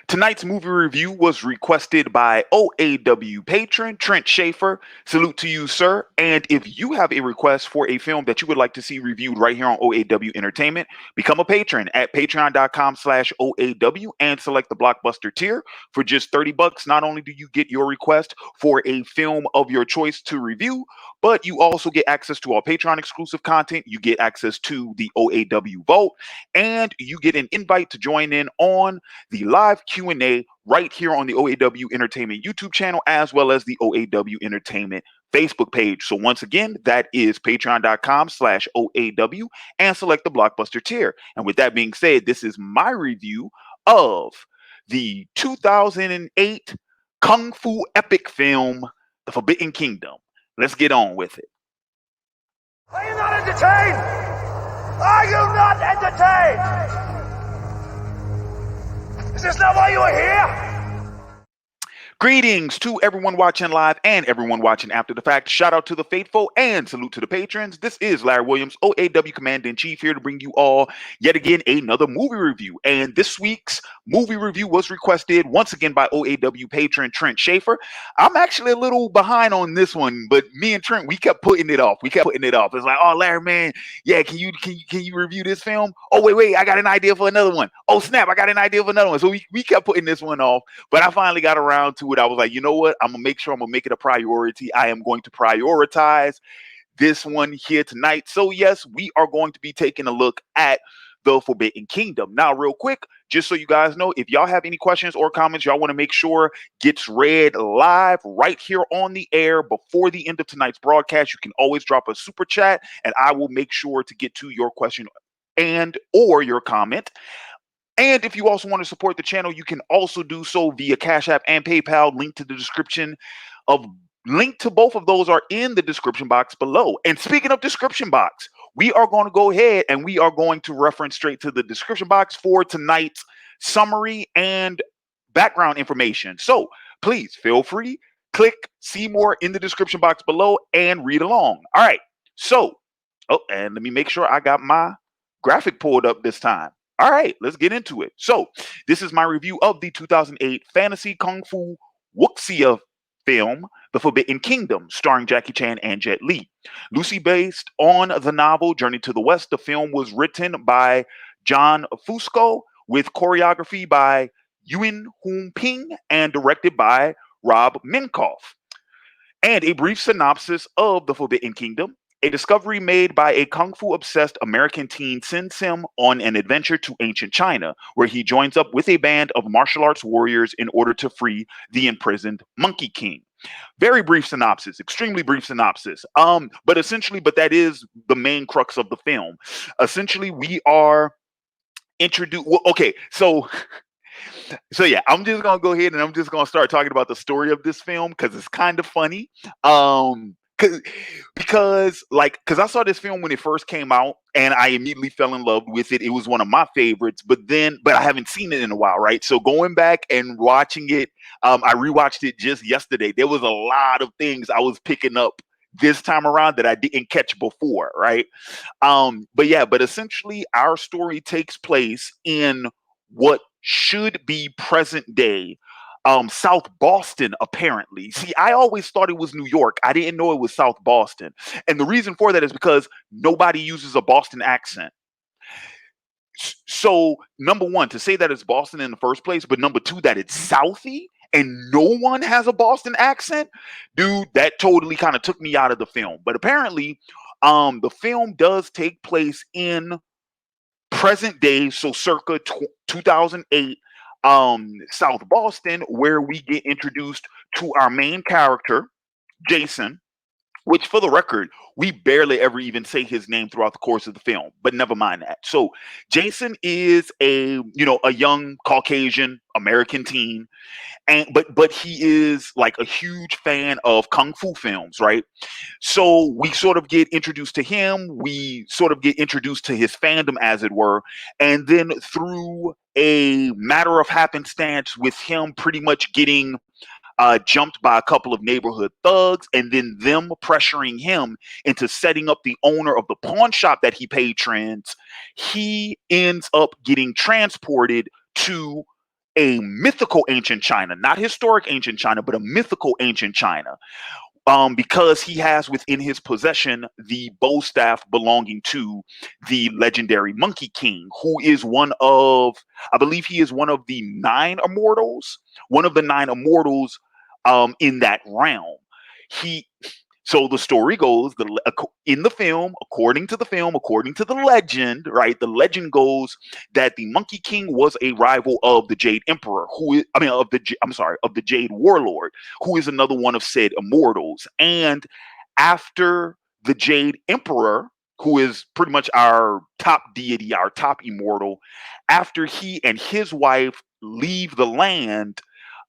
Tonight's movie review was requested by OAW patron Trent Schaefer. Salute to you, sir. And if you have a request for a film that you would like to see reviewed right here on OAW Entertainment, become a patron at patreon.com/OAW and select the blockbuster tier. For just $30, not only do you get your request for a film of your choice to review, but you also get access to all Patreon exclusive content. You get access to the OAW Vault, and you get an invite to join in on the live Q&A right here on the OAW Entertainment YouTube channel, as well as the OAW Entertainment Facebook page. So once again, that is patreon.com/OAW and select the blockbuster tier. And with that being said, this is my review of the 2008 Kung Fu epic film, The Forbidden Kingdom. Let's get on with it. Are you not entertained? Are you not entertained? Is this not why you are here? Greetings to everyone watching live and everyone watching after the fact. Shout out to the faithful and salute to the patrons. This is Larry Williams, OAW Commander-in-Chief, here to bring you all yet again another movie review. And this week's movie review was requested once again by OAW patron Trent Schaefer. I'm actually a little behind on this one, but me and Trent, we kept putting it off. It's like, oh, Larry, man, yeah, can you review this film? Oh, wait, I got an idea for another one. Oh, snap, I got an idea for another one. So we kept putting this one off, but I finally got around to it. I was like, you know what? I'm gonna make sure I'm gonna make it a priority. I am going to prioritize this one here tonight. So yes, we are going to be taking a look at The Forbidden Kingdom. Now, real quick, just so you guys know, if y'all have any questions or comments y'all want to make sure gets read live right here on the air before the end of tonight's broadcast, you can always drop a super chat and I will make sure to get to your question and or your comment. And if you also want to support the channel, you can also do so via Cash App and PayPal. Link to both of those are in the description box below. And speaking of description box, we are going to go ahead and we are going to reference straight to the description box for tonight's summary and background information. So please feel free, click see more in the description box below and read along. All right. So, and let me make sure I got my graphic pulled up this time. All right, let's get into it. So, this is my review of the 2008 fantasy kung fu wuxia film, The Forbidden Kingdom, starring Jackie Chan and Jet Li. Loosely based on the novel Journey to the West, the film was written by John Fusco with choreography by Yuen Woo-ping and directed by Rob Minkoff. And a brief synopsis of The Forbidden Kingdom. A discovery made by a kung fu obsessed American teen sends him on an adventure to ancient China, where he joins up with a band of martial arts warriors in order to free the imprisoned Monkey King. Very brief synopsis, extremely brief synopsis. But that is the main crux of the film. Essentially, we are introduced. Well, okay, so yeah, I'm just gonna go ahead and I'm just gonna start talking about the story of this film because it's kind of funny. Because I saw this film when it first came out and I immediately fell in love with it. It was one of my favorites, but I haven't seen it in a while, right? So going back and watching it, I rewatched it just yesterday. There was a lot of things I was picking up this time around that I didn't catch before, right? But essentially our story takes place in what should be present day South Boston, apparently. See, I always thought it was New York. I didn't know it was South Boston. And the reason for that is because nobody uses a Boston accent. So, number one, to say that it's Boston in the first place, but number two, that it's Southie and no one has a Boston accent, dude, that totally kind of took me out of the film. But apparently, the film does take place in present day, so circa 2008, South Boston, where we get introduced to our main character, Jason, which for the record, we barely ever even say his name throughout the course of the film, but never mind that. So Jason is a young Caucasian American teen, and but he is like a huge fan of kung fu films, right? So we sort of get introduced to him, we sort of get introduced to his fandom, as it were, and then through a matter of happenstance with him pretty much getting jumped by a couple of neighborhood thugs and then them pressuring him into setting up the owner of the pawn shop that he patrons, he ends up getting transported to a mythical ancient China, not historic ancient China, but a mythical ancient China. Because he has within his possession the bow staff belonging to the legendary Monkey King, who is I believe he is one of the nine immortals, in that realm. He so the story goes, in the film, according to the legend, right? The legend goes that the Monkey King was a rival of the Jade Emperor, of the Jade Warlord, who is another one of said immortals. And after the Jade Emperor, who is pretty much our top deity, our top immortal, after he and his wife leave the land,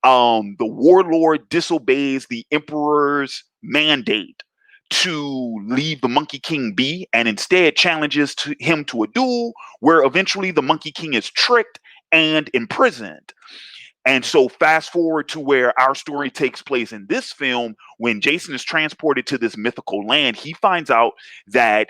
the warlord disobeys the emperor's mandate to leave the Monkey King be and instead challenges him to a duel where eventually the Monkey King is tricked and imprisoned. And so fast forward to where our story takes place in this film, when Jason is transported to this mythical land, he finds out that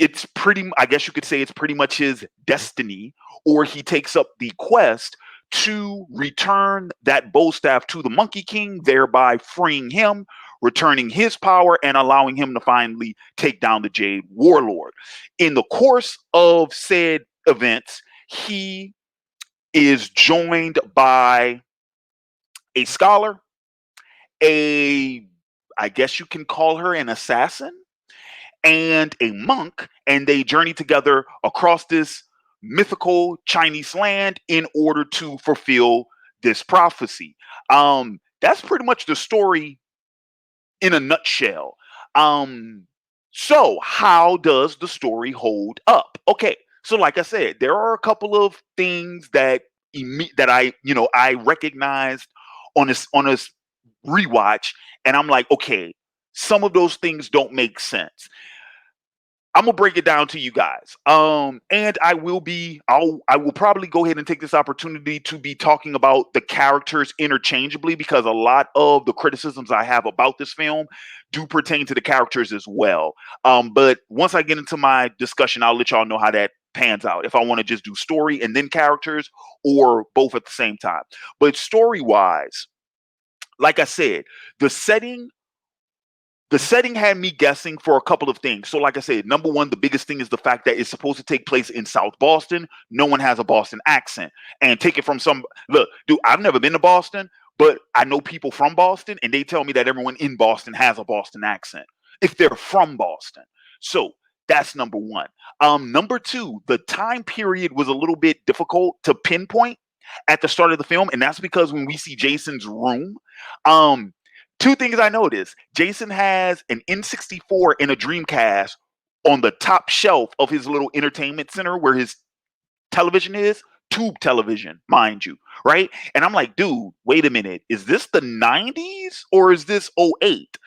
I guess you could say it's pretty much his destiny, or he takes up the quest to return that bow staff to the Monkey King, thereby freeing him, returning his power, and allowing him to finally take down the Jade Warlord. In the course of said events, he is joined by a scholar, I guess you can call her an assassin, and a monk, and they journey together across this mythical Chinese land in order to fulfill this prophecy. That's pretty much the story in a nutshell. So how does the story hold up? Okay, so like I said, there are a couple of things that I recognized on this rewatch, and I'm like, okay, some of those things don't make sense. I'm gonna break it down to you guys. And I will probably go ahead and take this opportunity to be talking about the characters interchangeably, because a lot of the criticisms I have about this film do pertain to the characters as well. But once I get into my discussion, I'll let y'all know how that pans out. If I want to just do story and then characters, or both at the same time. But story wise, like I said, the setting the setting had me guessing for a couple of things. So, like I said, number one, the biggest thing is the fact that it's supposed to take place in South Boston. No one has a Boston accent. And take it from look, dude, I've never been to Boston, but I know people from Boston, and they tell me that everyone in Boston has a Boston accent if they're from Boston. So, that's number one. Number two, the time period was a little bit difficult to pinpoint at the start of the film, and that's because when we see Jason's room, um, two things I noticed. Jason has an N64 and a Dreamcast on the top shelf of his little entertainment center where his television is, tube television, mind you, right? And I'm like, dude, wait a minute. Is this the 90s or is this '08?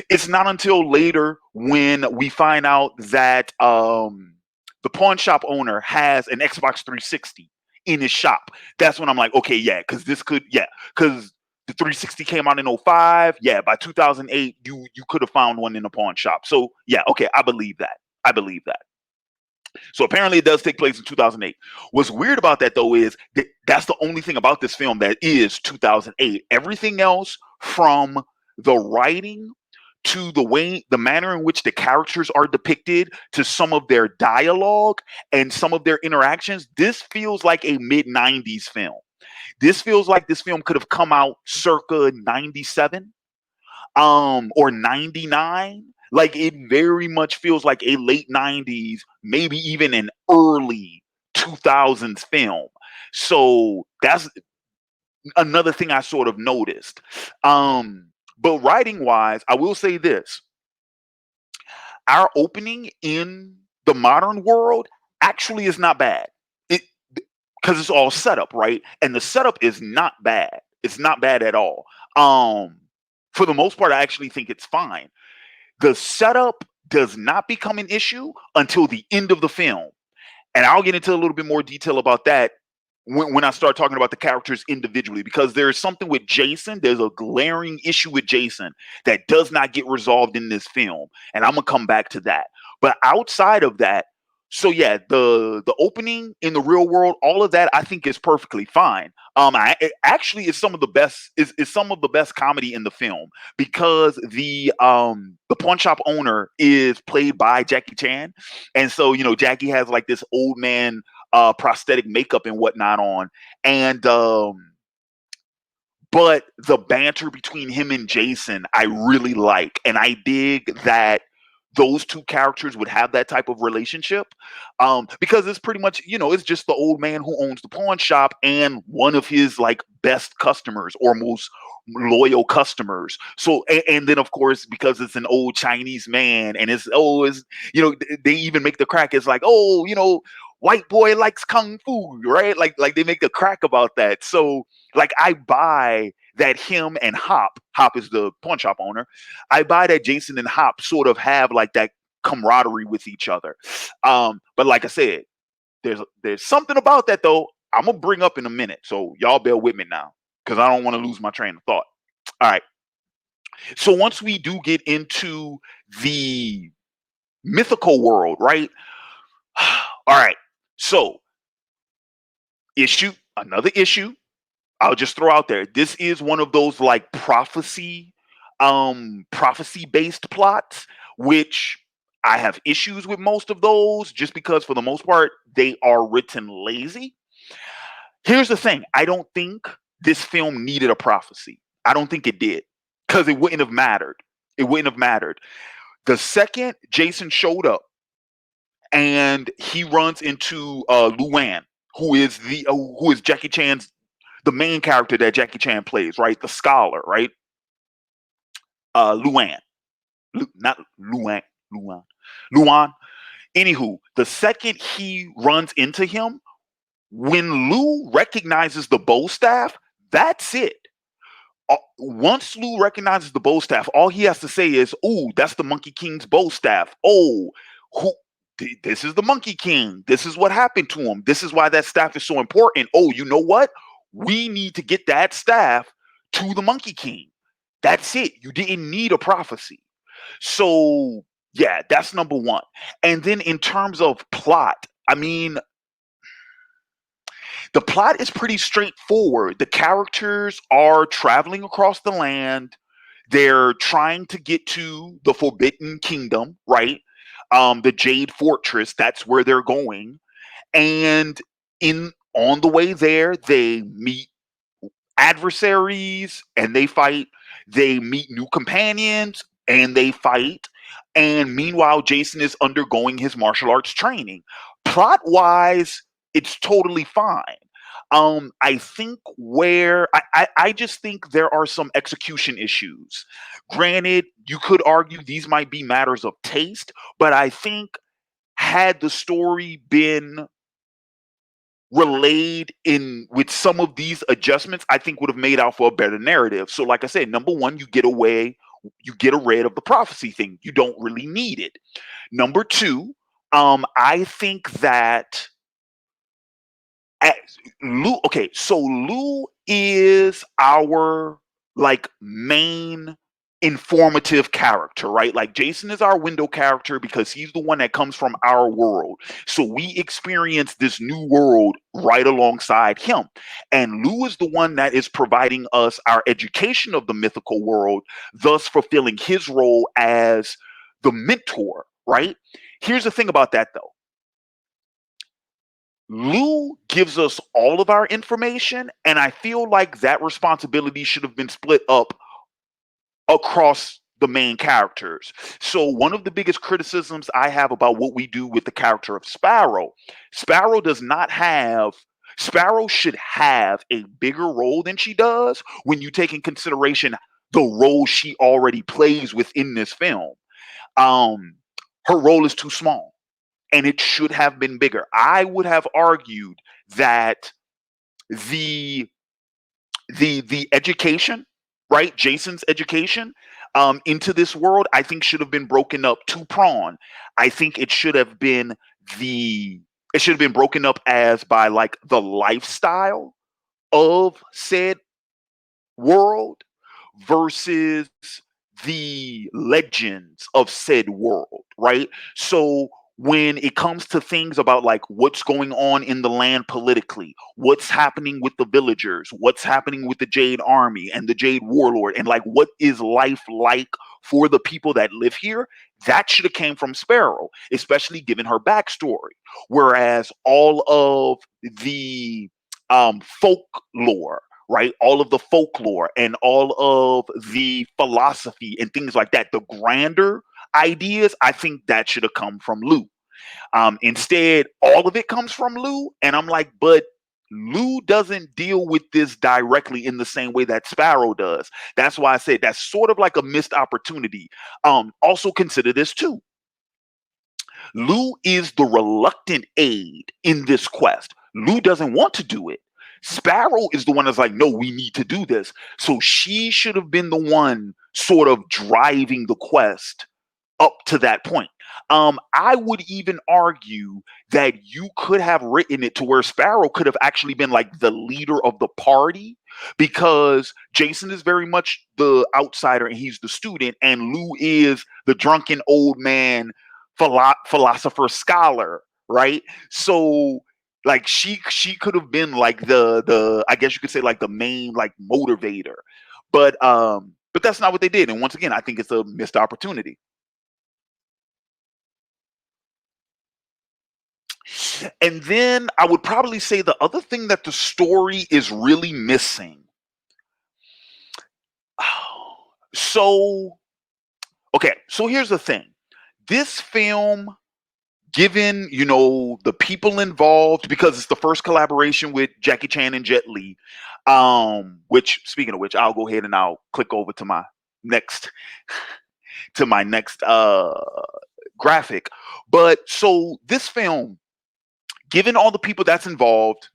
It's not until later when we find out that the pawn shop owner has an Xbox 360 in his shop. That's when I'm like, okay, yeah, because because the 360 came out in '05. Yeah, by 2008, you could have found one in a pawn shop. So yeah, okay, I believe that. I believe that. So apparently it does take place in 2008. What's weird about that though is that's the only thing about this film that is 2008. Everything else, from the writing to the manner in which the characters are depicted, to some of their dialogue and some of their interactions, this feels like a mid 90s film. This feels like this film could have come out circa 97 or 99. Like, it very much feels like a late 90s, maybe even an early 2000s film. So that's another thing I sort of noticed. But writing wise, I will say this. Our opening in the modern world actually is not bad. It Because it's all setup, right? And the setup is not bad. It's not bad at all. For the most part, I actually think it's fine. The setup does not become an issue until the end of the film. And I'll get into a little bit more detail about that when I start talking about the characters individually, because there's something with Jason. There's a glaring issue with Jason that does not get resolved in this film. And I'm going to come back to that. But outside of that, So yeah, the opening in the real world, all of that I think is perfectly fine. It actually is some of the best is some of the best comedy in the film because the pawn shop owner is played by Jackie Chan, and so Jackie has like this old man prosthetic makeup and whatnot on, and but the banter between him and Jason, I really like, and I dig that those two characters would have that type of relationship, because it's pretty much it's just the old man who owns the pawn shop and one of his like best customers or most loyal customers. So and then of course because it's an old Chinese man and it's they even make the crack. It's like, oh, white boy likes kung fu, right? Like they make a crack about that. So like I buy that him and Hop is the pawn shop owner. I buy that Jason and Hop sort of have like that camaraderie with each other. But like I said, there's something about that though. I'm gonna bring up in a minute, so y'all bear with me now because I don't want to lose my train of thought. All right. So once we do get into the mythical world, right? All right. So another issue I'll just throw out there. This is one of those like prophecy based plots, which I have issues with most of those just because for the most part they are written lazy. Here's the thing. I don't think this film needed a prophecy. I don't think it did. Because it wouldn't have mattered. It wouldn't have mattered. The second Jason showed up and he runs into Luan, who is Jackie Chan's the main character that Jackie Chan plays, right? The scholar, right? Luan, not Luan, Luan, Luan. Anywho, the second he runs into him, when Lou recognizes the bow staff, that's it. Once Lou recognizes the bow staff, all he has to say is, "Oh, that's the Monkey King's bow staff. Oh, who? This is the Monkey King. This is what happened to him. This is why that staff is so important. Oh, you know what? We need to get that staff to the Monkey King." That's it. You didn't need a prophecy. So yeah, that's number one. And then in terms of plot, I mean, the plot is pretty straightforward. The characters are traveling across the land. They're trying to get to the Forbidden Kingdom, right? The Jade Fortress. That's where they're going. And in on the way there, they meet adversaries and they fight. They meet new companions and they fight. And meanwhile, Jason is undergoing his martial arts training. Plot wise, it's totally fine. I think I just think there are some execution issues. Granted, you could argue these might be matters of taste, but I think had the story been relayed in with some of these adjustments, I think would have made out for a better narrative. So, like I said, number one, you get rid of the prophecy thing. You don't really need it. Number two, I think that as Lou, okay, so Lou is our like main informative character, right? Like Jason is our window character because he's the one that comes from our world. So we experience this new world right alongside him. And Lou is the one that is providing us our education of the mythical world, thus fulfilling his role as the mentor, right? Here's the thing about that though. Lou gives us all of our information, and I feel like that responsibility should have been split up across the main characters. So, one of the biggest criticisms I have about what we do with the character of Sparrow, Sparrow does not have. Sparrow should have a bigger role than she does when you take in consideration the role she already plays within this film. Um, Her role is too small and it should have been bigger. I would have argued that the the education, right? Jason's education into this world, I think should have been broken up to prawn. I think the it should have been broken up as by like the lifestyle of said world versus the legends of said world, right? So when it comes to things about like what's going on in the land politically, what's happening with the villagers, what's happening with the Jade Army and the Jade Warlord, and like what is life like for the people that live here, that should have came from Sparrow, especially given her backstory. Whereas all of the folklore, right, all of the folklore and all of the philosophy and things like that, the grander ideas, I think that should have come from Lou. Instead, all of it comes from Lou, and I'm like, but Lou doesn't deal with this directly in the same way that Sparrow does. That's why I said that's sort of like a missed opportunity. Also consider this too. Lou is the reluctant aide in this quest. Lou doesn't want to do it. Sparrow is the one that's like, no, we need to do this. So she should have been the one sort of driving the quest up to that point. I would even argue that you could have written it to where Sparrow could have actually been like the leader of the party, because Jason is very much the outsider and he's the student, and Lou is the drunken old man philosopher scholar, right? So like she could have been like the I guess you could say like the main like motivator, but that's not what they did. And once again, I think it's a missed opportunity. And then I would probably say the other thing that the story is really missing. So, okay, so here's the thing. This film, given, the people involved, because it's the first collaboration with Jackie Chan and Jet Li, which, speaking of which, I'll go ahead and I'll click over to my next graphic. But so this film, given all the people that's involved,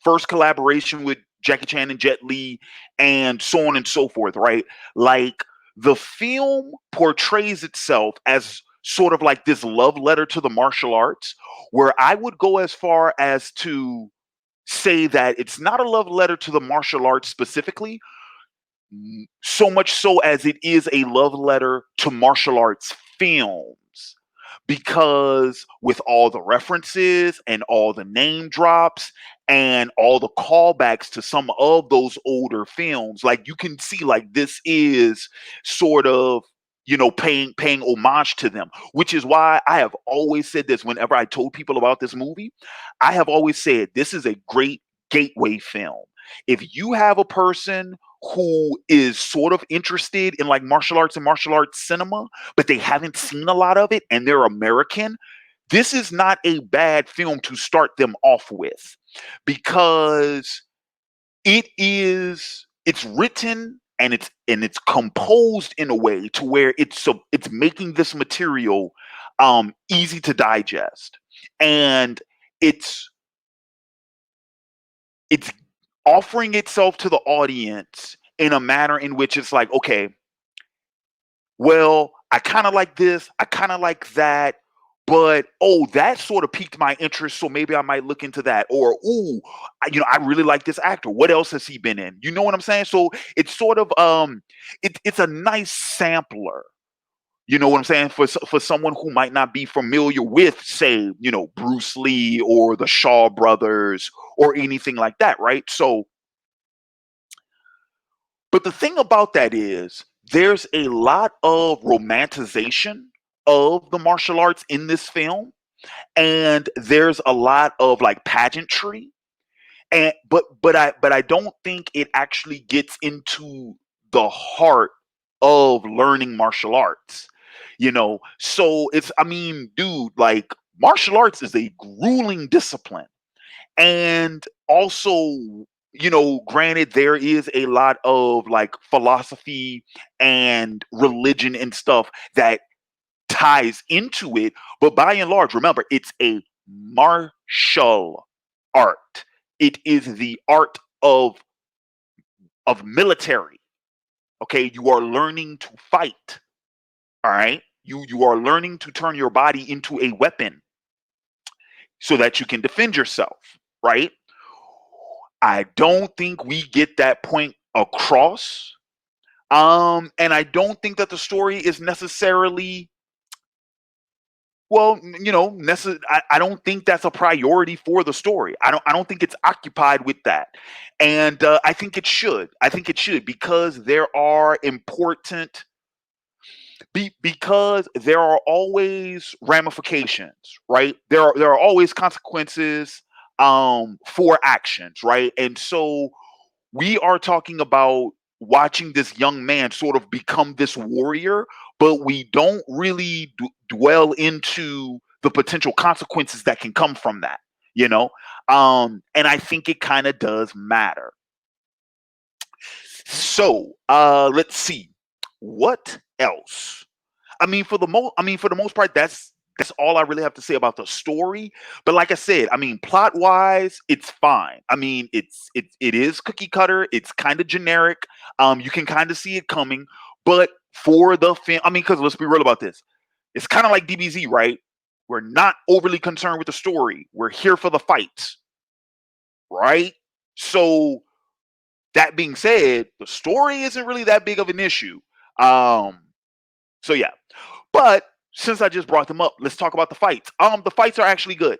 first collaboration with Jackie Chan and Jet Li, and so on and so forth, right? Like the film portrays itself as sort of like this love letter to the martial arts, where I would go as far as to say that it's not a love letter to the martial arts specifically, so much so as it is a love letter to martial arts films, because with all the references and all the name drops and all the callbacks to some of those older films, like you can see like this is sort of paying homage to them, which is why I have always said this whenever I told people about this movie. I have always said this is a great gateway film. If you have a person who is sort of interested in like martial arts and martial arts cinema, but they haven't seen a lot of it and they're American, this is not a bad film to start them off with, because it's written and it's composed in a way to where it's making this material easy to digest, and it's it's offering itself to the audience in a manner in which it's like, okay, well, I kind of like this, I kind of like that, but oh, that sort of piqued my interest, so maybe I might look into that. Or, ooh, I really like this actor. What else has he been in? You know what I'm saying? So it's sort of it's a nice sampler. You know what I'm saying? For someone who might not be familiar with, say, Bruce Lee or the Shaw brothers or anything like that, right? So, but the thing about that is there's a lot of romanticization of the martial arts in this film, and there's a lot of like pageantry, and but I don't think it actually gets into the heart of learning martial arts. So it's, I mean, dude, like martial arts is a grueling discipline, and also, granted, there is a lot of like philosophy and religion and stuff that ties into it, but by and large, remember, it's a martial art. It is the art of military. Okay, you are learning to fight. All right, you are learning to turn your body into a weapon so that you can defend yourself. Right. I don't think we get that point across. And I don't think that the story is necessarily Well, I don't think that's a priority for the story. I don't think it's occupied with that, and I think it should. I think it should because there are important because there are always ramifications, right? There are always consequences for actions, right? And so we are talking about watching this young man sort of become this warrior, but we don't really dwell into the potential consequences that can come from that, you know? And I think it kind of does matter. So let's see. What else? For the most part, that's all I really have to say about the story. But like I said, plot wise, it's fine. It is cookie cutter. It's kind of generic. You can kind of see it coming. But for the film, because let's be real about this, it's kind of like DBZ, right? We're not overly concerned with the story. We're here for the fights, right? So that being said, the story isn't really that big of an issue. Um, so yeah. But since I just brought them up, let's talk about the fights. The fights are actually good.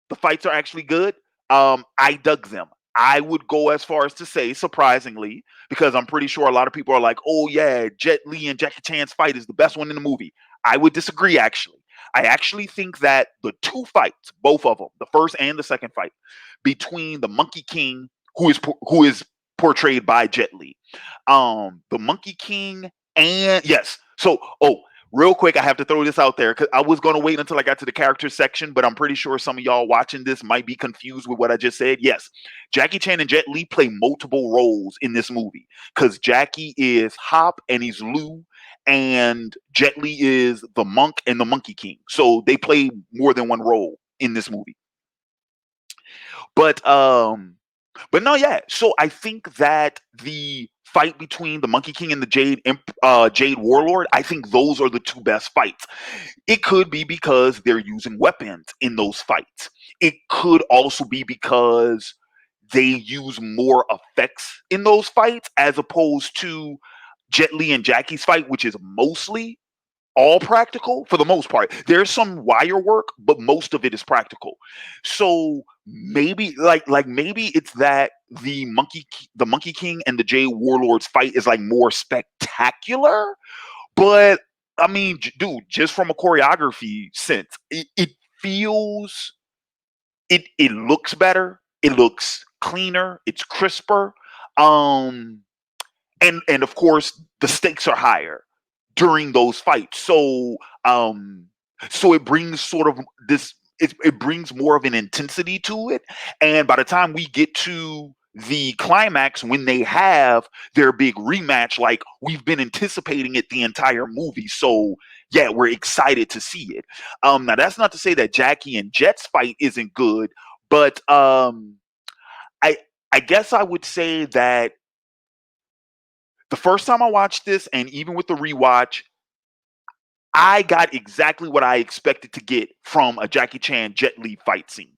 The fights are actually good. I dug them. I would go as far as to say, surprisingly, because I'm pretty sure a lot of people are like, "Oh yeah, Jet Li and Jackie Chan's fight is the best one in the movie." I would disagree. Actually, I actually think that the two fights, both of them, the first and the second fight, between the Monkey King, who is portrayed by Jet Li, the Monkey King, and yes, so real quick, I have to throw this out there because I was going to wait until I got to the character section, but I'm pretty sure some of y'all watching this might be confused with what I just said. Yes, Jackie Chan and Jet Li play multiple roles in this movie because Jackie is Hop and he's Lou, and Jet Li is the monk and the Monkey King. So they play more than one role in this movie. But no, yeah. So I think that the fight between the Monkey King and the Jade Warlord, I think those are the two best fights. It could be because they're using weapons in those fights. It could also be because they use more effects in those fights as opposed to Jet Li and Jackie's fight, which is mostly all practical for the most part. There's some wire work, but most of it is practical. So maybe maybe it's that the Monkey King and the Jade Warlord's fight is like more spectacular, but dude, just from a choreography sense, it feels it looks better, it looks cleaner, it's crisper. Um and of course the stakes are higher during those fights. So it brings sort of it brings more of an intensity to it. And by the time we get to the climax, when they have their big rematch, like we've been anticipating it the entire movie. So yeah, we're excited to see it. Now that's not to say that Jackie and Jet's fight isn't good, but I I guess I would say that the first time I watched this, and even with the rewatch, I got exactly what I expected to get from a Jackie Chan Jet Li fight scene.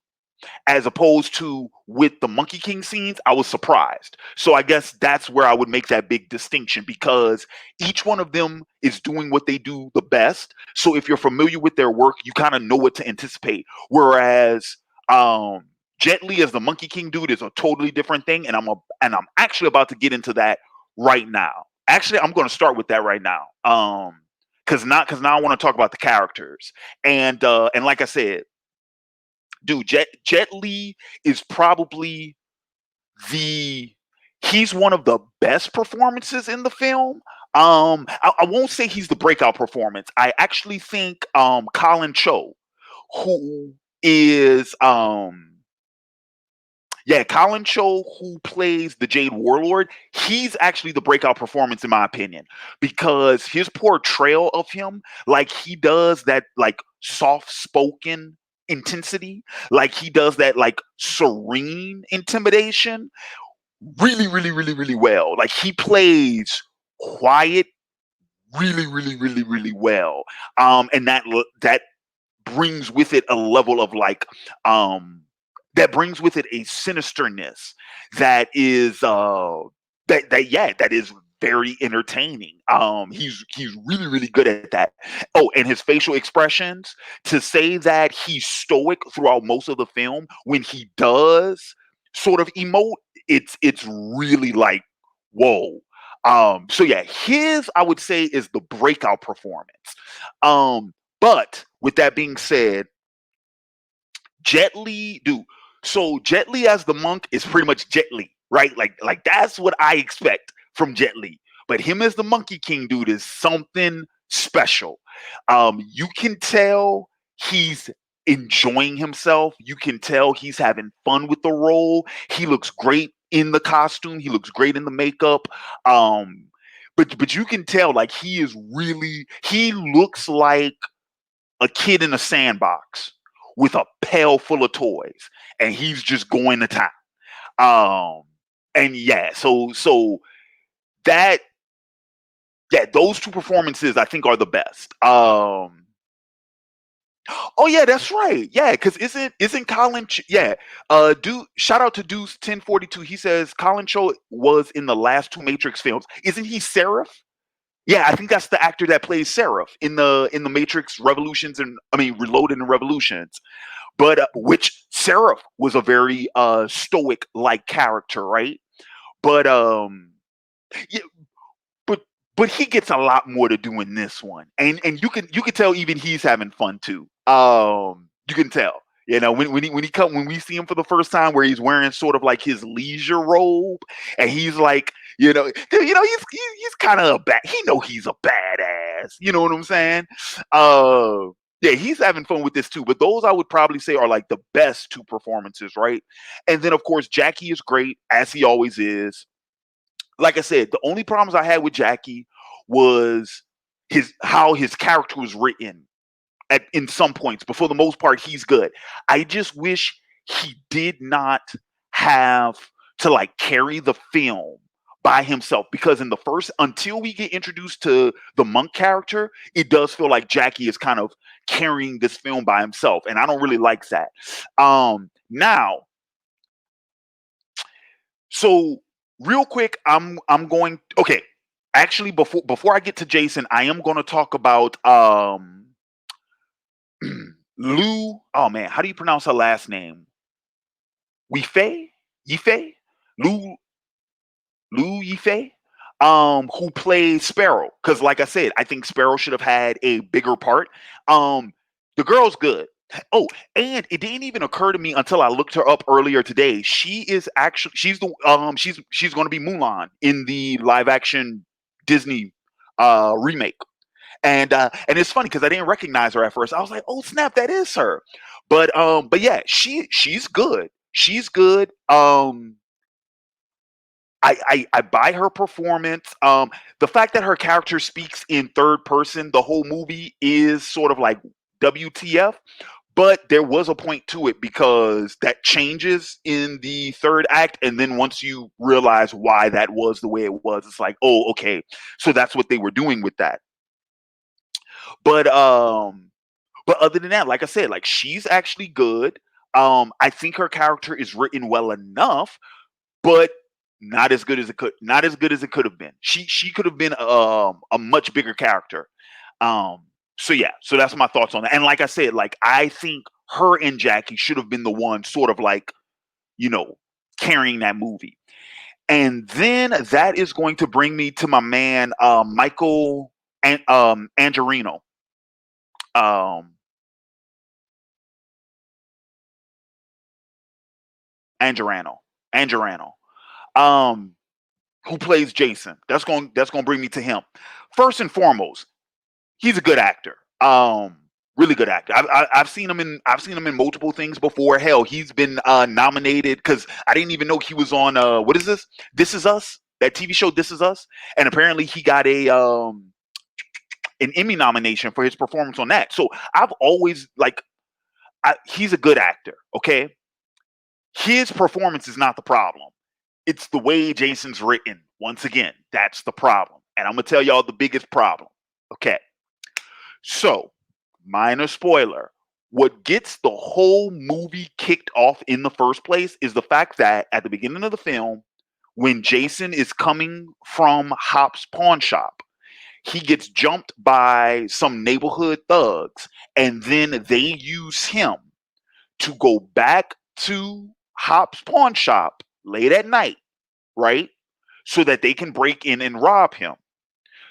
As opposed to with the Monkey King scenes, I was surprised. So I guess that's where I would make that big distinction because each one of them is doing what they do the best. So if you're familiar with their work, you kind of know what to anticipate. Whereas Jet Li as the Monkey King dude is a totally different thing, and I'm actually about to get into that right now. Actually, I'm going to start with that right now. Because now I want to talk about the characters, and like I said, dude, Jet Li is probably the he's one of the best performances in the film. I won't say he's the breakout performance. I actually think Colin Cho, who is Colin Cho, who plays the Jade Warlord, he's actually the breakout performance in my opinion because his portrayal of him, like he does that like soft spoken intensity, like he does that like serene intimidation, really, really, really, really well. Like he plays quiet, really, really, really, really well. And that brings with it a level of like that brings with it a sinisterness that is that is very entertaining. He's really really good at that. Oh, and his facial expressions, to say that he's stoic throughout most of the film, when he does sort of emote, it's really like, whoa. So yeah, his, I would say, is the breakout performance. But with that being said, Jet Li, dude. So Jet Li as the monk is pretty much Jet Li, right? Like that's what I expect from Jet Li. But him as the Monkey King, dude, is something special. You can tell he's enjoying himself. You can tell he's having fun with the role. He looks great in the costume. He looks great in the makeup. Um, but you can tell, like, he is really, he looks like a kid in a sandbox with a pail full of toys, and he's just going to town. Um, and yeah, so that, yeah, those two performances I think are the best. Oh yeah, that's right. Yeah, because isn't yeah. Dude, shout out to Deuce 1042. He says Colin Cho was in the last two Matrix films. Isn't he Seraph? Yeah, I think that's the actor that plays Seraph in the Matrix Revolutions, and I mean Reloaded and Revolutions. But which Seraph was a very stoic like character, right? But yeah, but but he gets a lot more to do in this one, and you can tell even he's having fun too. You can tell. You know, when we see him for the first time, where he's wearing sort of like his leisure robe, and he's like, he's kind of a bad. He know he's a badass. You know what I'm saying? Uh, yeah, he's having fun with this too. But those I would probably say are like the best two performances, right? And then of course Jackie is great, as he always is. Like I said, the only problems I had with Jackie was his how his character was written at in some points, but for the most part, he's good. I just wish he did not have to like carry the film by himself, because in the first, until we get introduced to the monk character, it does feel like Jackie is kind of carrying this film by himself, and I don't really like that. Now, so real quick, I'm going, okay. Actually, before I get to Jason, I am going to talk about Lou. Oh man, how do you pronounce her last name? Yife, Yife, Lou Lou Yife, who plays Sparrow. Because, like I said, I think Sparrow should have had a bigger part. Um, the girl's good. Oh, and it didn't even occur to me until I looked her up earlier today. She is actually she's going to be Mulan in the live action Disney remake. And it's funny because I didn't recognize her at first. I was like, "Oh snap, that is her." But yeah, she's good. She's good. I buy her performance. The fact that her character speaks in third person the whole movie is sort of like WTF. But there was a point to it, because that changes in the third act, and then once you realize why that was the way it was, it's like, oh, okay, so that's what they were doing with that. But other than that, like I said, like, she's actually good. I think her character is written well enough, but not as good as it could have been. She could have been a much bigger character. So yeah, so that's my thoughts on that. And like I said, like, I think her and Jackie should have been the one sort of like, you know, carrying that movie. And then that is going to bring me to my man Michael Angelino. Um Angerano. Angerano. Um who plays Jason. That's going to bring me to him. First and foremost, he's a good actor. Really good actor. I've seen him in multiple things before. Hell, he's been nominated, because I didn't even know he was on what is this? This Is Us, that TV show. This Is Us, and apparently he got a an Emmy nomination for his performance on that. So I've always like, he's a good actor. Okay, his performance is not the problem. It's the way Jason's written. Once again, that's the problem. And I'm gonna tell y'all the biggest problem. Okay. So, minor spoiler. What gets the whole movie kicked off in the first place is the fact that at the beginning of the film, when Jason is coming from Hop's pawn shop, he gets jumped by some neighborhood thugs, and then they use him to go back to Hop's pawn shop late at night, right? So that they can break in and rob him.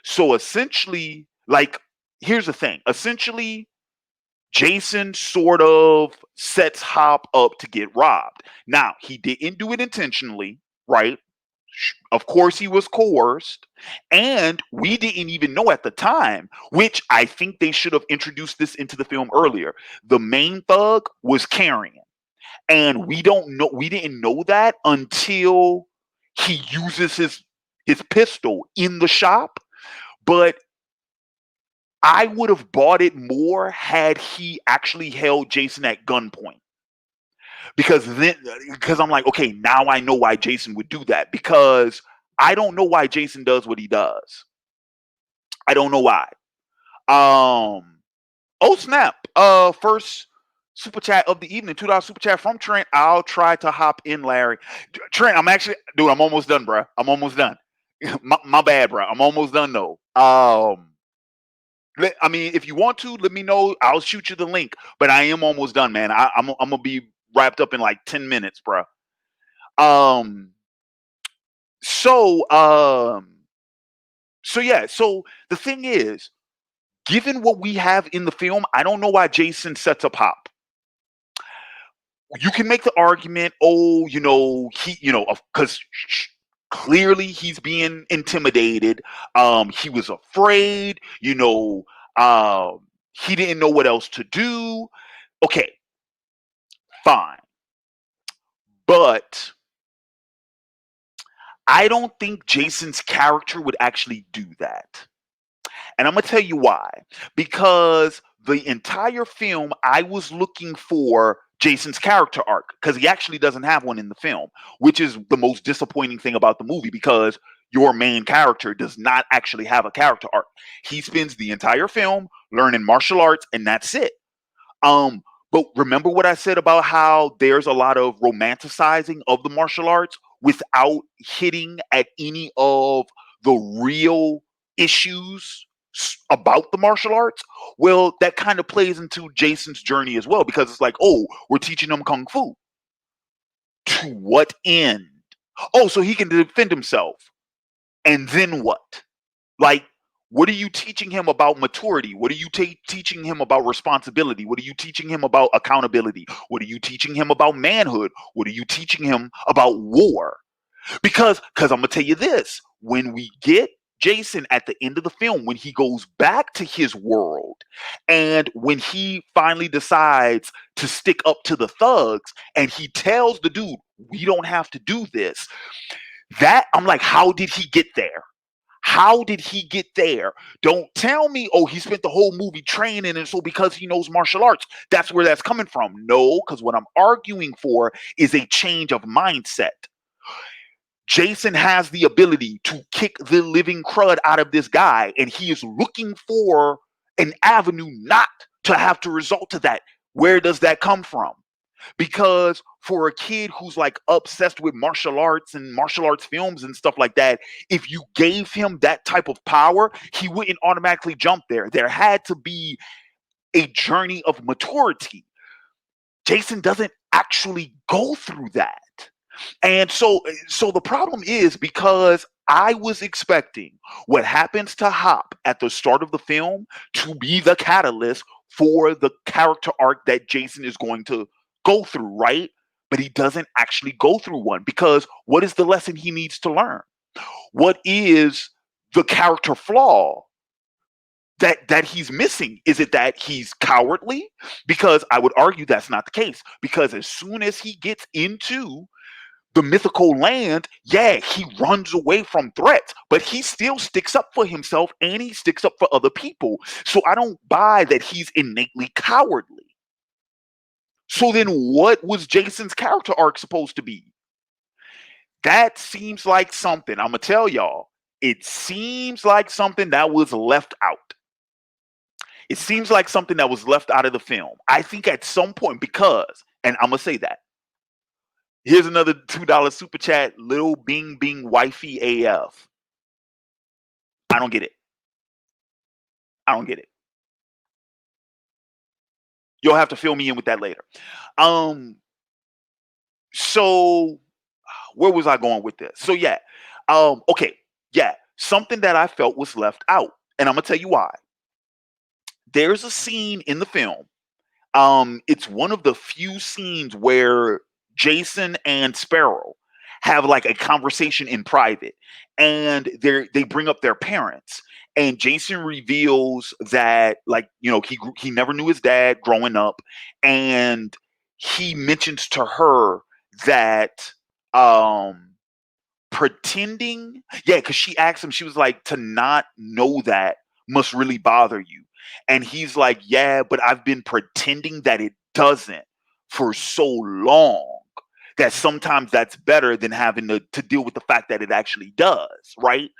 So essentially, like, here's the thing. Essentially, Jason sort of sets Hop up to get robbed. Now, he didn't do it intentionally, right? Of course, he was coerced. And we didn't even know at the time, which I think they should have introduced this into the film earlier. The main thug was carrying. And we didn't know that until he uses his pistol in the shop. But I would have bought it more had he actually held Jason at gunpoint. Because I'm like, okay, now I know why Jason would do that. Because I don't know why Jason does what he does. I don't know why. Oh snap. First super chat of the evening, $2 super chat from Trent. I'll try to hop in, Larry. Trent, I'm almost done, bro. I'm almost done. my bad, bro. I'm almost done though. I mean, if you want to, let me know. I'll shoot you the link. But I am almost done, man. I'm gonna be wrapped up in like 10 minutes, bro. Um. So So yeah. So the thing is, given what we have in the film, I don't know why Jason sets up Hop. You can make the argument, oh, because clearly he's being intimidated. He was afraid. He didn't know what else to do. Okay, fine. But I don't think Jason's character would actually do that. And I'm going to tell you why. Because the entire film, I was looking for Jason's character arc because he actually doesn't have one in the film, which is the most disappointing thing about the movie because your main character does not actually have a character arc. He spends the entire film learning martial arts and that's it. But remember what I said about how there's a lot of romanticizing of the martial arts without hitting at any of the real issues about the martial arts? Well, that kind of plays into Jason's journey as well because it's like, oh, we're teaching him kung fu. To what end? Oh, so he can defend himself. And then what? Like, what are you teaching him about maturity? What are you teaching him about responsibility? What are you teaching him about accountability? What are you teaching him about manhood? What are you teaching him about war? Because I'm gonna tell you this: when we get Jason at the end of the film, when he goes back to his world, and when he finally decides to stick up to the thugs, and he tells the dude, "We don't have to do this." That I'm like, how did he get there? How did he get there? Don't tell me, oh, he spent the whole movie training, and so because he knows martial arts, that's where that's coming from. No, because what I'm arguing for is a change of mindset. Jason has the ability to kick the living crud out of this guy, and he is looking for an avenue not to have to resort to that. Where does that come from? Because for a kid who's like obsessed with martial arts and martial arts films and stuff like that, if you gave him that type of power, he wouldn't automatically jump there. There had to be a journey of maturity. Jason doesn't actually go through that. And so the problem is because I was expecting what happens to Hop at the start of the film to be the catalyst for the character arc that Jason is going to go through, right? But he doesn't actually go through one because what is the lesson he needs to learn? What is the character flaw that he's missing? Is it that he's cowardly? Because I would argue that's not the case. Because as soon as he gets into the mythical land, yeah, he runs away from threats, but he still sticks up for himself and he sticks up for other people. So I don't buy that he's innately cowardly. So then what was Jason's character arc supposed to be? That seems like something, I'm going to tell y'all, it seems like something that was left out. It seems like something that was left out of the film. I think at some point, because, and I'm going to say that, Here's another $2 super chat. Little Bing Bing wifey AF. I don't get it. I don't get it. You'll have to fill me in with that later. Um, so where was I going with this? So yeah, okay, yeah, something that I felt was left out, and I'm gonna tell you why. There's a scene in the film. It's one of the few scenes where Jason and Sparrow have like a conversation in private, and they bring up their parents, and Jason reveals that like he never knew his dad growing up, and he mentions to her that um pretending, yeah, because she asked him, she was like, to not know that must really bother you. And he's like, yeah, but I've been pretending that it doesn't for so long that sometimes that's better than having to deal with the fact that it actually does, right?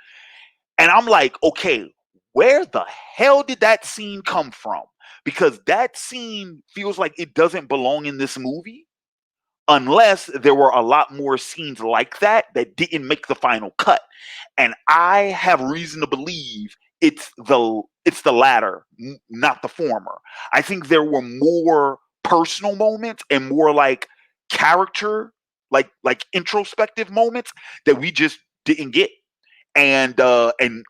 And I'm like, okay, where the hell did that scene come from? Because that scene feels like it doesn't belong in this movie unless there were a lot more scenes like that that didn't make the final cut. And I have reason to believe it's the latter, not the former. I think there were more personal moments and more like character, like introspective moments that we just didn't get. And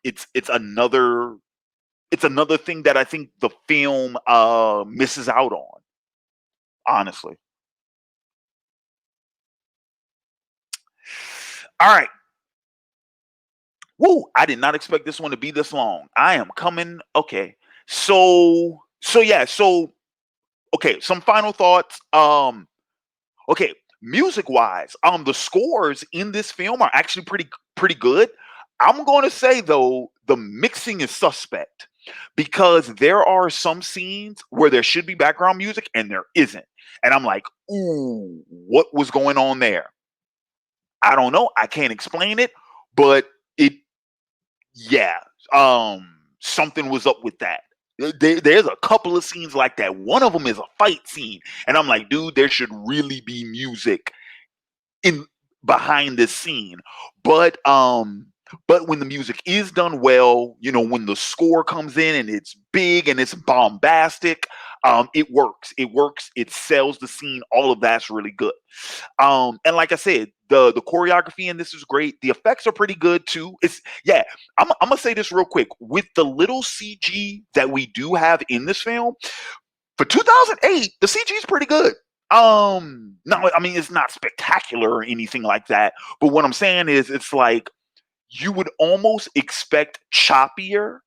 it's another thing that I think the film misses out on, honestly. All right. Woo! I did not expect this one to be this long. I am coming. Okay. So yeah, so okay, some final thoughts. Okay, music wise, the scores in this film are actually pretty good. I'm going to say though, the mixing is suspect because there are some scenes where there should be background music and there isn't. And I'm like, ooh, what was going on there? I don't know. I can't explain it, but it yeah, something was up with that. There's a couple of scenes like that. One of them is a fight scene, and I'm like, dude, there should really be music in behind this scene. But when the music is done well, when the score comes in and it's big and it's bombastic, it works. It works. It sells the scene. All of that's really good. And like I said, the choreography in this is great. The effects are pretty good too. It's yeah. I'm gonna say this real quick. With the little CG that we do have in this film for 2008, the CG is pretty good. No, I mean it's not spectacular or anything like that. But what I'm saying is, it's like you would almost expect choppier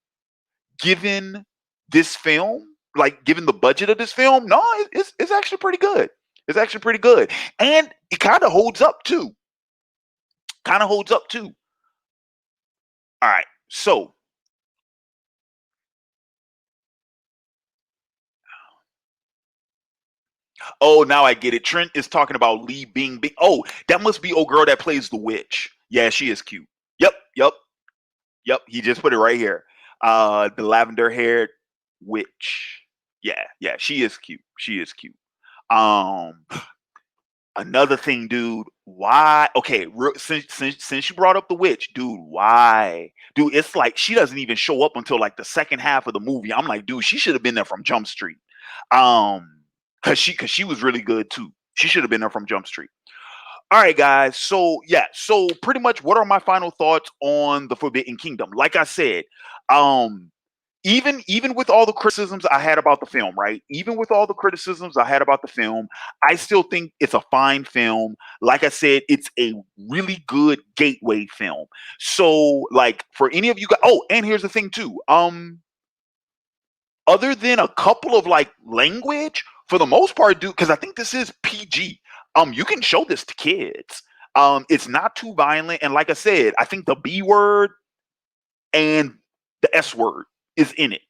given this film, like given the budget of this film. No, it's actually pretty good. It's actually pretty good, and it kind of holds up too. Kind of holds up too. All right, so oh, now I get it. Trent is talking about Lee being big. Oh, that must be old girl that plays the witch. Yeah, she is cute. Yep, yep, yep. He just put it right here. The lavender haired witch. Yeah, yeah, she is cute. She is cute. Um, Another thing, dude. Why? Okay, since you brought up the witch, dude. Why, dude? It's like she doesn't even show up until like the second half of the movie. I'm like, dude, she should have been there from Jump Street. Um, cause she was really good too. She should have been there from Jump Street. All right, guys. So yeah, so pretty much, what are my final thoughts on the Forbidden Kingdom? Like I said, um, even with all the criticisms I had about the film, right? Even with all the criticisms I had about the film, I still think it's a fine film. Like I said, it's a really good gateway film. So, like for any of you guys, oh, and here's the thing too. Other than a couple of like language, for the most part, dude, because I think this is PG. You can show this to kids. It's not too violent, and like I said, I think the B word and the S word is in it.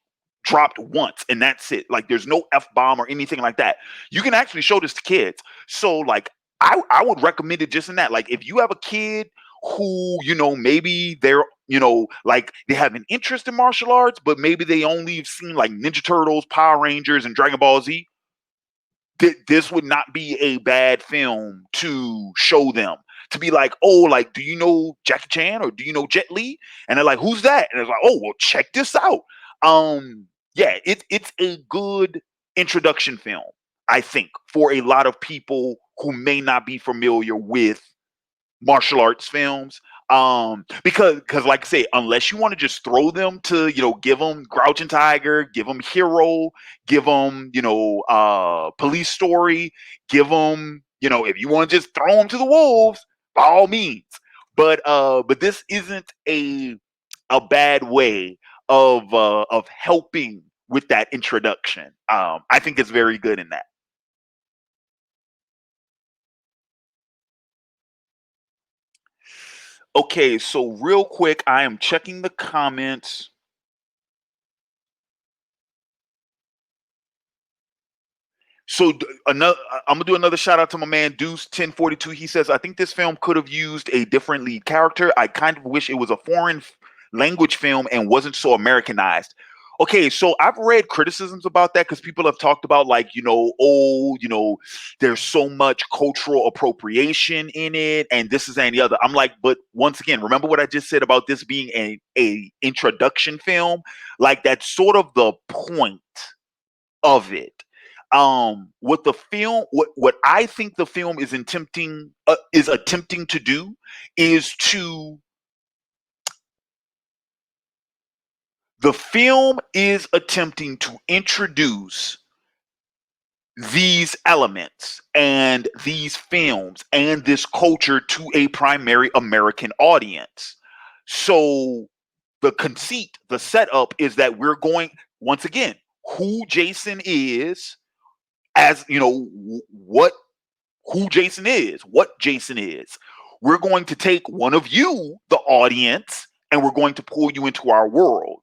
Dropped once, and that's it. Like there's no F bomb or anything like that. You can actually show this to kids. So like I would recommend it just in that. Like if you have a kid who, maybe they're, like they have an interest in martial arts, but maybe they only have seen like Ninja Turtles, Power Rangers, and Dragon Ball Z, this would not be a bad film to show them. To be like, oh, like, do you know Jackie Chan or do you know Jet Li? And they're like, who's that? And it's like, oh, well, check this out. Yeah, it's a good introduction film, I think, for a lot of people who may not be familiar with martial arts films. Because like I say, unless you want to just throw them to, give them Crouching Tiger, give them Hero, give them, Police Story, give them, if you want to just throw them to the wolves, by all means. But this isn't a bad way of helping with that introduction. I think it's very good in that. Okay, so real quick, I am checking the comments. So another, I'm gonna do another shout out to my man Deuce 1042. He says, I think this film could have used a different lead character. I kind of wish it was a foreign language film and wasn't so Americanized. Okay, so I've read criticisms about that because people have talked about like, there's so much cultural appropriation in it, and this is and the other. I'm like, but once again, remember what I just said about this being a introduction film? Like that's sort of the point of it. What the film, what I think the film is attempting to do is to the film is attempting to introduce these elements and these films and this culture to a primary American audience. So the conceit, the setup is that we're going once again who Jason is, as what who Jason is, what Jason is. We're going to take one of you, the audience, and we're going to pull you into our world.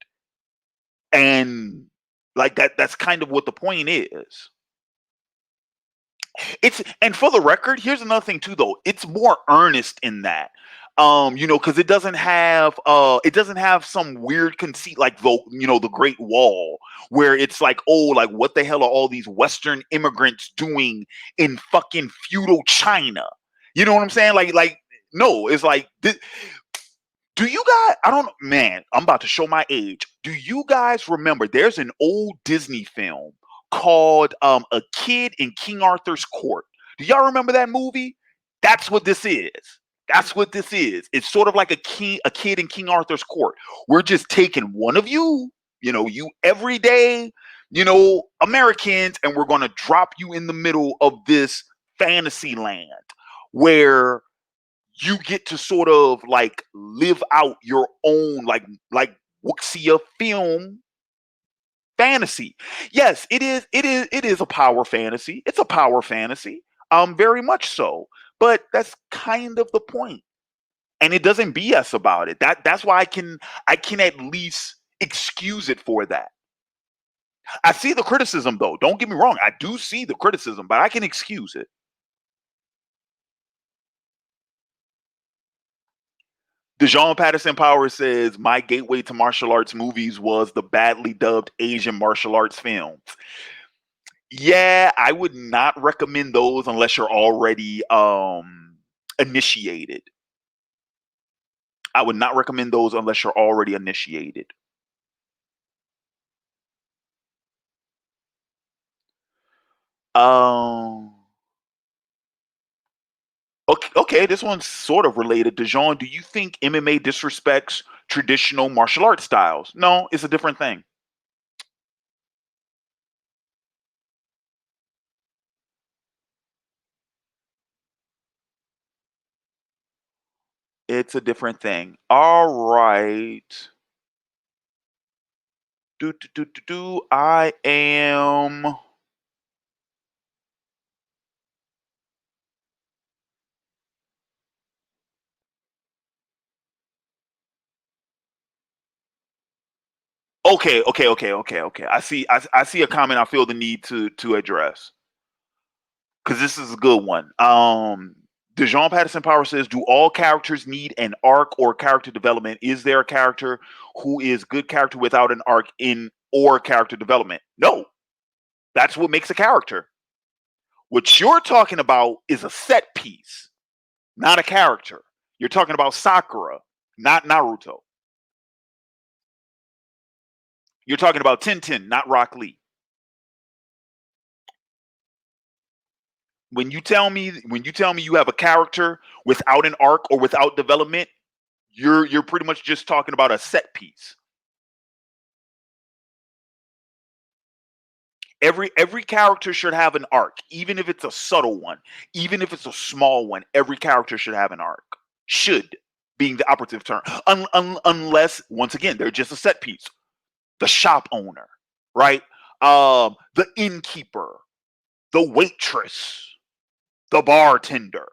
And like that's kind of what the point is. It's and for the record, here's another thing too though. It's more earnest in that. Because it doesn't have some weird conceit like the Great Wall, where it's like, oh, like what the hell are all these Western immigrants doing in fucking feudal China? You know what I'm saying? Like no, it's like do you guys I don't man, I'm about to show my age. Do you guys remember there's an old Disney film called A Kid in King Arthur's Court? Do y'all remember that movie? That's what this is. That's what this is. It's sort of like a kid in King Arthur's court. We're just taking one of you, you everyday, Americans, and we're going to drop you in the middle of this fantasy land where you get to sort of like live out your own like wuxia film fantasy. Yes, it is a power fantasy. It's a power fantasy. Very much so. But that's kind of the point. And it doesn't BS about it. That's why I can at least excuse it for that. I see the criticism though. Don't get me wrong. I do see the criticism, but I can excuse it. DeJean Patterson Power says, my gateway to martial arts movies was the badly dubbed Asian martial arts films. Yeah, I would not recommend those unless you're already initiated. I would not recommend those unless you're already initiated. Um okay, this one's sort of related. DeJean, do you think MMA disrespects traditional martial arts styles? No, it's a different thing. It's a different thing. All right. Do. I am okay. I see a comment I feel the need to address because this is a good one. DeJean Patterson Power says, do all characters need an arc or character development? Is there a character who is good character without an arc in or character development? No. That's what makes a character. What you're talking about is a set piece, not a character. You're talking about Sakura, not Naruto. You're talking about Tintin, not Rock Lee. When you tell me you have a character without an arc or without development, you're pretty much just talking about a set piece. Every character should have an arc, even if it's a subtle one, even if it's a small one. Every character should have an arc. Should being the operative term, unless once again they're just a set piece. The shop owner, right? The innkeeper, the waitress, the bartender,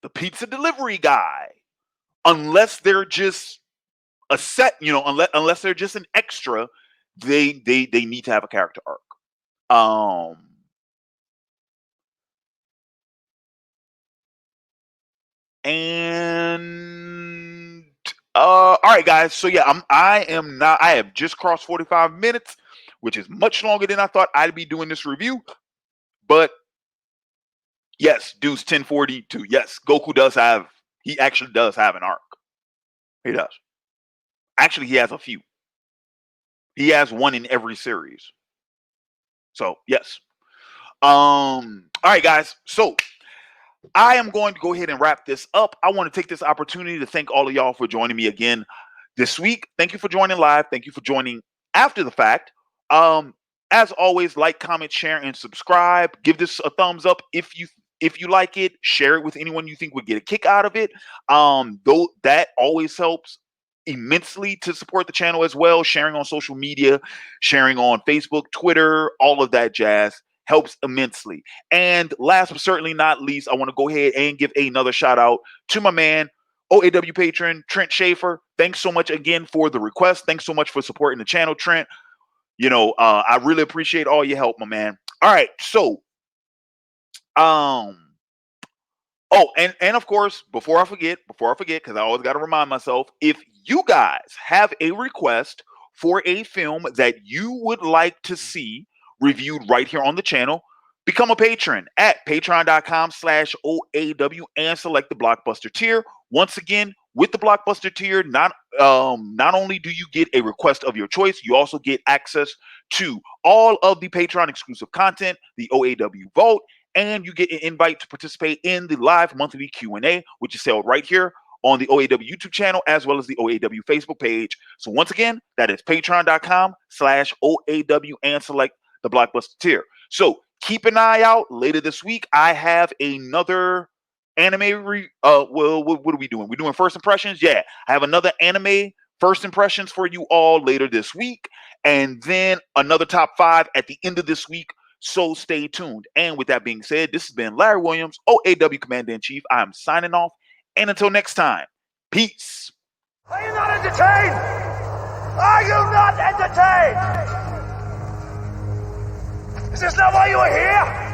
the pizza delivery guy. Unless they're just a set, unless they're just an extra, they need to have a character arc. And all right, guys. So yeah, I have just crossed 45 minutes, which is much longer than I thought I'd be doing this review. But yes, Deuce 1042. Yes, Goku he actually does have an arc. He does. Actually, he has a few. He has one in every series. So yes. All right, guys. So I am going to go ahead and wrap this up. I want to take this opportunity to thank all of y'all for joining me again this week. Thank you for joining live. Thank you for joining after the fact. As always, like, comment, share, and subscribe. Give this a thumbs up if you like it. Share it with anyone you think would get a kick out of it. Though that always helps immensely to support the channel as well. Sharing on social media, sharing on Facebook, Twitter, all of that jazz helps immensely. And last but certainly not least, I want to go ahead and give another shout out to my man, OAW patron Trent Schaefer. Thanks so much again for the request. Thanks so much for supporting the channel, Trent. I really appreciate all your help, my man. All right, so and of course, before I forget, because I always got to remind myself, if you guys have a request for a film that you would like to see reviewed right here on the channel, become a patron at patreon.com/OAW and select the Blockbuster tier. Once again, with the Blockbuster tier, not only do you get a request of your choice, you also get access to all of the Patreon exclusive content, the OAW Vault, and you get an invite to participate in the live monthly Q&A, which is held right here on the OAW YouTube channel, as well as the OAW Facebook page. So once again, that is patreon.com/OAW and select the Blockbuster tier. So keep an eye out. Later this week, I have another anime. What are we doing? We're doing first impressions. Yeah, I have another anime first impressions for you all later this week, and then another top 5 at the end of this week. So stay tuned. And with that being said, this has been Larry Williams, OAW Commander-in-Chief. I'm signing off. And until next time, peace. Are you not entertained? Are you not entertained? Is this not why you are here?